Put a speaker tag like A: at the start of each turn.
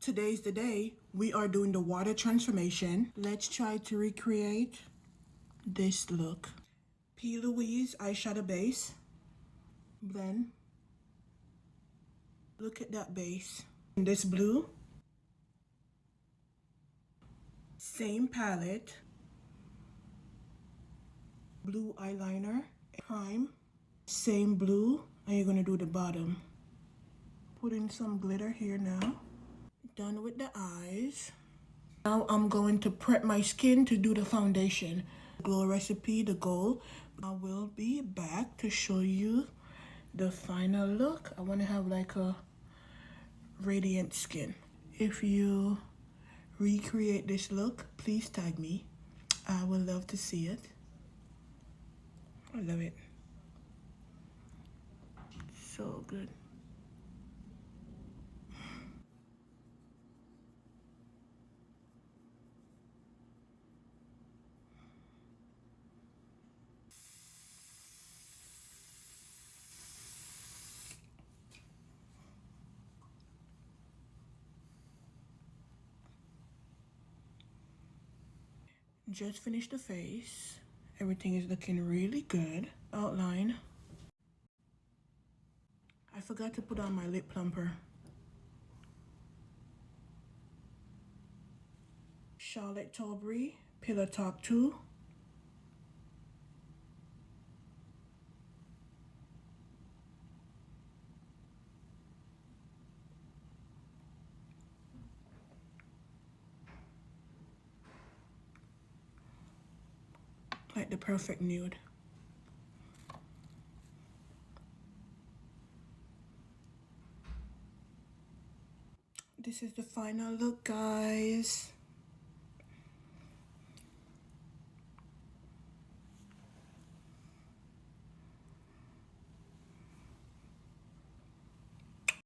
A: Today's the day. We are doing the water transformation. Let's try to recreate this look. P. Louise eyeshadow base. Blend. Look at that base. And this blue. Same palette. Blue eyeliner. Prime. Same blue. And you're gonna do the bottom. Put in some glitter here now. Done with the eyes. Now I'm going to prep my skin to do the foundation. Glow Recipe, the gold. I will be back to show you the final look. I want to have like a radiant skin. If you recreate this look, please tag me. I would love to see it. I love it. So good. Just finished the face. Everything is looking really good. Outline. I forgot to put on my lip plumper. Charlotte Tilbury, Pillow Talk 2. Like the perfect nude. This is the final look, guys.